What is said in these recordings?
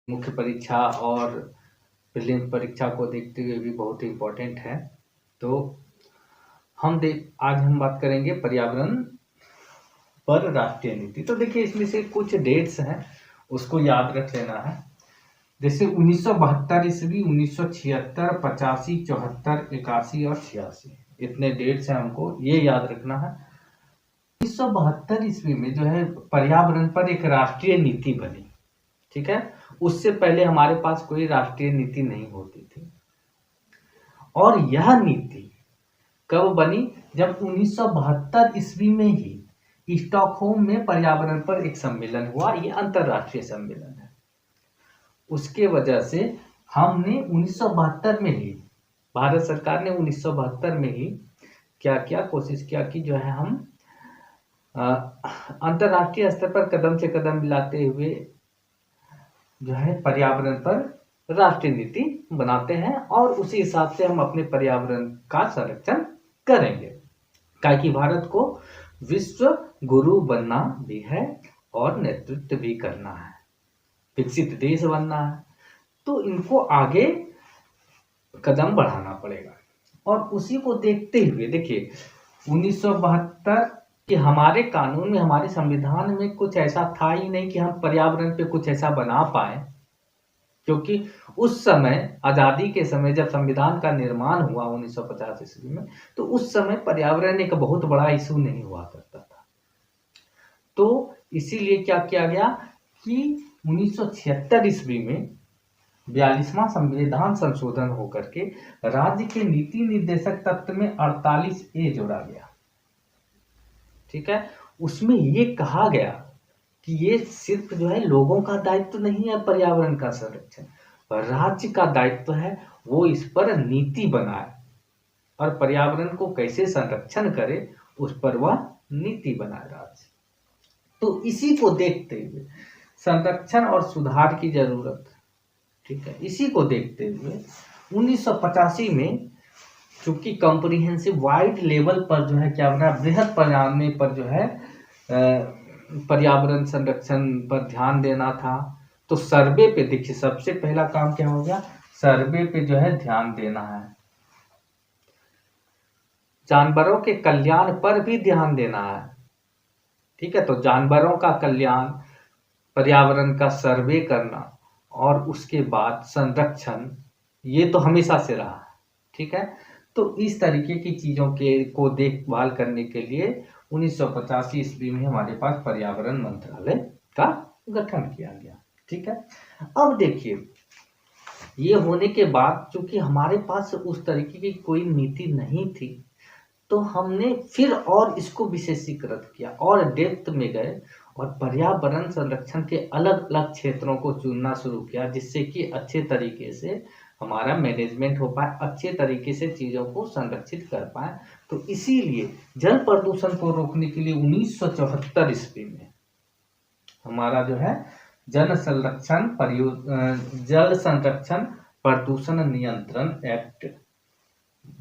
मुख्य परीक्षा और प्रीलिम्स परीक्षा को देखते हुए भी बहुत ही इम्पोर्टेंट है। तो आज हम बात करेंगे पर्यावरण पर राष्ट्रीय नीति। तो देखिए, इसमें से कुछ डेट्स हैं, उसको याद रख लेना है। जैसे 1972 ईस्वी, 1976, 85, 74, 81 और 86, इतने डेट्स हैं, हमको ये याद रखना है। 1972 ईस्वी में जो है पर्यावरण पर एक राष्ट्रीय नीति बनी, ठीक है। उससे पहले हमारे पास कोई राष्ट्रीय नीति नहीं होती थी। और यह नीति कब बनी? जब 1972 ईस्वी में ही स्टॉकहोम में पर्यावरण पर एक सम्मेलन हुआ। ये अंतरराष्ट्रीय सम्मेलन है। उसके वजह से हमने 1972 में ही, भारत सरकार ने 1972 में ही क्या किया, कोशिश किया कि जो है हम अंतरराष्ट्रीय स्तर पर कदम से कदम मिलाते हुए जो है पर्यावरण पर राष्ट्रीय नीति बनाते हैं और उसी हिसाब से हम अपने पर्यावरण का संरक्षण करेंगे। ताकि भारत को विश्व गुरु बनना भी है और नेतृत्व भी करना है, विकसित देश बनना है। तो इनको आगे कदम बढ़ाना पड़ेगा। और उसी को देखते हुए देखिए, 1972 कि हमारे कानून में, हमारे संविधान में कुछ ऐसा था ही नहीं कि हम पर्यावरण पे कुछ ऐसा बना पाए। क्योंकि उस समय, आज़ादी के समय, जब संविधान का निर्माण हुआ 1950 ईस्वी में, तो उस समय पर्यावरण एक बहुत बड़ा इशू नहीं हुआ करता था। तो इसीलिए क्या किया गया कि 1976 ईस्वी में 42वां संविधान संशोधन होकर के राज्य के नीति निर्देशक तत्व में 48A जोड़ा गया, ठीक है। उसमें ये कहा गया कि ये सिर्फ जो है लोगों का दायित्व नहीं है पर्यावरण का संरक्षण, राज्य का दायित्व है। वो इस पर नीति बनाए और पर्यावरण को कैसे संरक्षण करे, उस पर वह नीति बनाए राज्य। तो इसी को देखते हुए संरक्षण और सुधार की जरूरत, ठीक है। इसी को देखते हुए 1985 में चूंकि कॉम्प्रिहेंसिव वाइड लेवल पर जो है क्या बना, बृहद पैमाने पर जो है पर्यावरण संरक्षण पर ध्यान देना था। तो सर्वे पे देखिए, सबसे पहला काम क्या हो गया, सर्वे पे जो है ध्यान देना है। जानवरों के कल्याण पर भी ध्यान देना है, ठीक है। तो जानवरों का कल्याण, पर्यावरण का सर्वे करना और उसके बाद संरक्षण, ये तो हमेशा से रहा है, ठीक है। तो इस तरीके की चीजों को देखभाल करने के लिए 1985 ईस्वी में हमारे पास पर्यावरण मंत्रालय का गठन किया गया, ठीक है। अब देखिए, ये होने के बाद चूंकि हमारे पास उस तरीके की कोई नीति नहीं थी, तो हमने फिर और इसको विशेषीकृत किया और डेप्थ में गए और पर्यावरण संरक्षण के अलग अलग क्षेत्रों को चुनना शुरू किया, जिससे कि अच्छे तरीके से हमारा मैनेजमेंट हो पाए, अच्छे तरीके से चीज़ों को संरक्षित कर पाए। तो इसीलिए जल प्रदूषण को रोकने के लिए 1974 ईस्वी में हमारा जो है जल संरक्षण प्रदूषण नियंत्रण एक्ट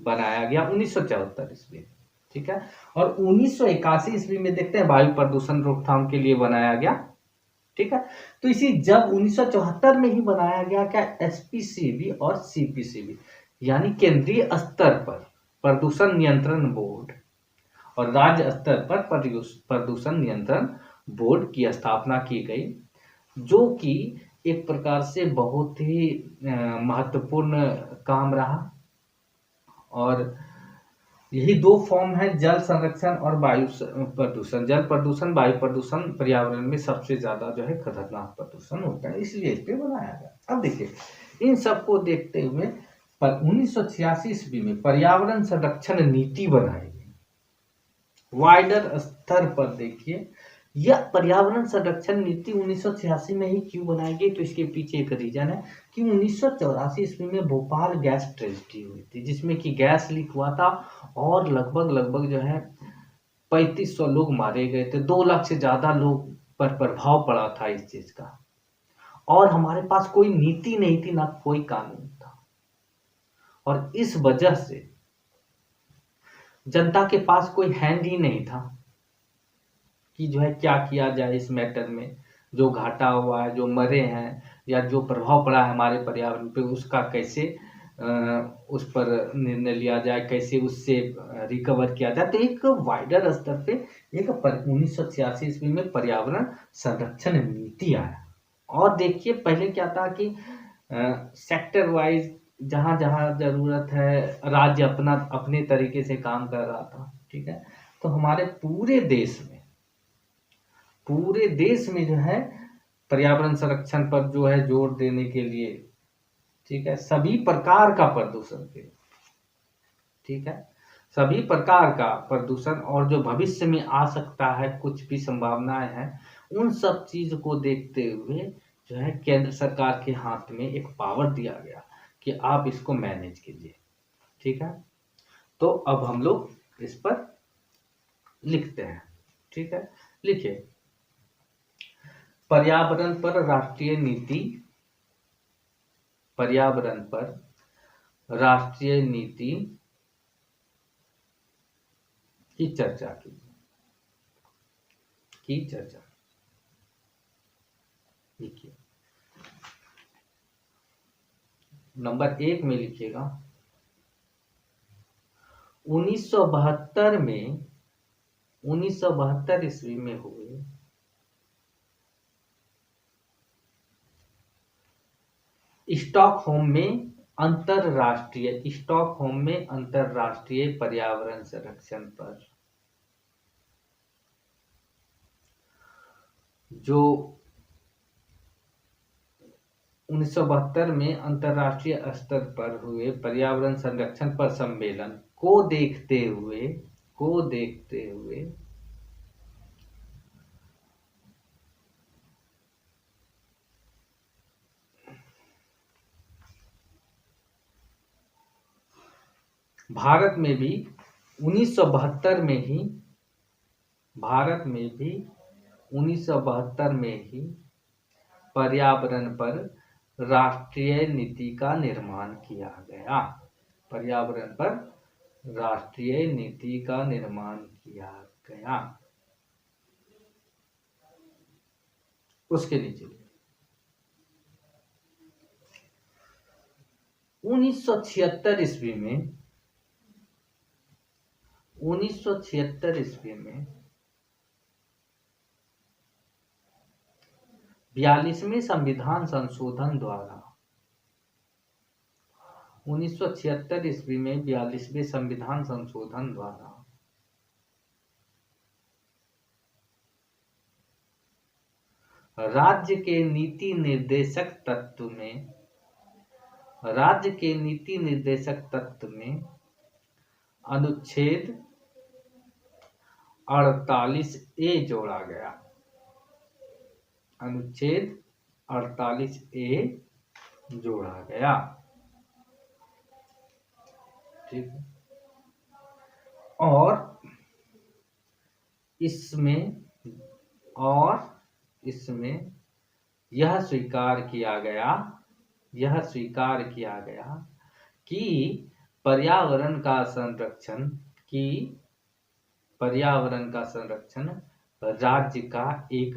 बनाया गया 1974 ईस्वी, ठीक है। और 1981 ईस्वी में देखते हैं वायु प्रदूषण रोकथाम के लिए बनाया गया, ठीक है। तो इसी जब 1974 में ही बनाया गया क्या, एसपीसीबी और सीपीसीबी, यानी केंद्रीय स्तर पर प्रदूषण नियंत्रण बोर्ड और राज्य स्तर पर प्रदूषण नियंत्रण बोर्ड की स्थापना की गई, जो कि एक प्रकार से बहुत ही महत्वपूर्ण काम रहा। और यही दो फॉर्म है, जल संरक्षण और वायु प्रदूषण। जल प्रदूषण, वायु प्रदूषण पर्यावरण में सबसे ज्यादा जो है खतरनाक प्रदूषण होता है, इसलिए इस पे बनाया गया। अब देखिए, इन सबको देखते हुए 1986 ईस्वी में पर्यावरण संरक्षण नीति बनाई गई वाइडर स्तर पर। देखिए, यह पर्यावरण संरक्षण नीति 1986 में ही क्यों बनाई गई, तो इसके पीछे एक रीजन है कि 1984 ईस्वी में भोपाल गैस ट्रेजेडी हुई थी, जिसमें कि गैस लीक हुआ था और लगभग जो है 3500 लोग मारे गए थे, 2 लाख से ज्यादा लोग पर प्रभाव पड़ा था इस चीज का। और हमारे पास कोई नीति नहीं थी, ना कोई कानून था, और इस वजह से जनता के पास कोई हैंड ही नहीं था कि जो है क्या किया जाए इस मैटर में। जो घाटा हुआ है, जो मरे हैं, या जो प्रभाव पड़ा है हमारे पर्यावरण पे उसका कैसे उस पर निर्णय लिया जाए, कैसे उससे रिकवर किया जाए। तो एक वाइडर स्तर पे एक 1986 ईस्वी में पर्यावरण संरक्षण नीति आया। और देखिए पहले क्या था कि सेक्टर वाइज जहाँ जहाँ जरूरत है राज्य अपना अपने तरीके से काम कर रहा था, ठीक है। तो हमारे पूरे देश में जो है पर्यावरण संरक्षण पर जो है जोर देने के लिए, ठीक है, सभी प्रकार का प्रदूषण के, ठीक है, सभी प्रकार का प्रदूषण और जो भविष्य में आ सकता है कुछ भी संभावनाएं हैं, उन सब चीज को देखते हुए जो है केंद्र सरकार के हाथ में एक पावर दिया गया कि आप इसको मैनेज कीजिए, ठीक है। तो अब हम लोग इस पर लिखते हैं, ठीक है। लिखिए, पर्यावरण पर राष्ट्रीय नीति, पर्यावरण पर राष्ट्रीय नीति की चर्चा की चर्चा। लिखिए, नंबर 1 में लिखिएगा 1972 ईस्वी में हुए स्टॉकहोम में अंतरराष्ट्रीय पर्यावरण संरक्षण पर जो 1972 में अंतरराष्ट्रीय स्तर पर हुए पर्यावरण संरक्षण पर सम्मेलन को देखते हुए भारत में भी 1972 में ही पर्यावरण पर राष्ट्रीय नीति का निर्माण किया गया। पर्यावरण पर राष्ट्रीय नीति का निर्माण किया गया। उसके नीचे 1976 ईस्वी में 42वें संविधान संशोधन द्वारा 1976 ईस्वी में 42वें संविधान संशोधन द्वारा राज्य के नीति निर्देशक तत्व में अनुच्छेद 48A जोड़ा गया। अनुच्छेद 48A जोड़ा गया, ठीक है। और इसमें यह स्वीकार किया गया कि पर्यावरण का संरक्षण राज्य का एक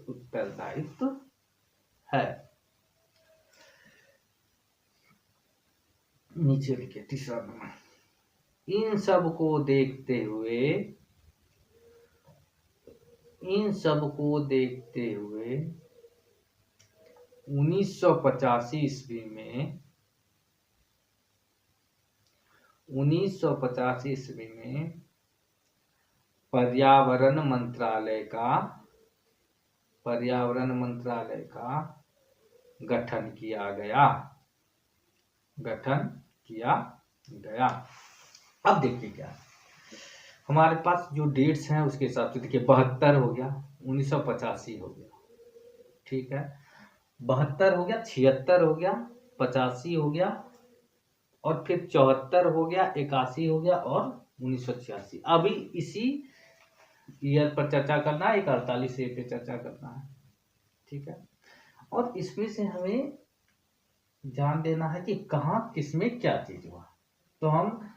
उत्तरदायित्व है। नीचे लिखिए तीसरा नंबर, इन सब को देखते हुए 1985 ईस्वी में पर्यावरण मंत्रालय का गठन किया गया। अब देखिए क्या हमारे पास जो डेट्स हैं उसके हिसाब से देखिए 72 हो गया, 1985 हो गया, ठीक है, 72 हो गया, 76 हो गया, 85 हो गया, और फिर 74 हो गया, 81 हो गया और 1986। अभी इसी ईयर पर चर्चा करना है, एक 48 पे चर्चा करना है, ठीक है। और इसमें से हमें जान देना है कि कहाँ किसमें क्या चीज हुआ। तो हम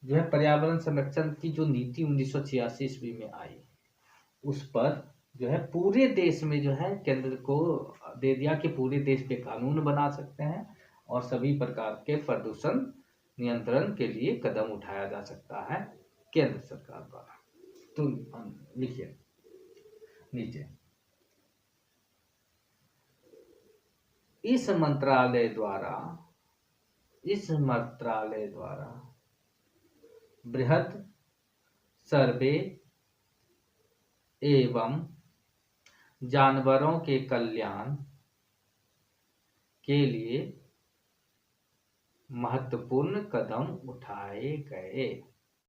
जो है पर्यावरण संरक्षण की जो नीति 1986 ईस्वी में आई उस पर जो है पूरे देश में जो है केंद्र को दे दिया कि पूरे देश पे कानून बना सकते हैं और सभी प्रकार के प्रदूषण नियंत्रण के लिए कदम उठाया जा सकता है केंद्र सरकार द्वारा। तो लिखिए नीचे, इस मंत्रालय द्वारा बृहद सर्वे एवं जानवरों के कल्याण के लिए महत्वपूर्ण कदम उठाए गए।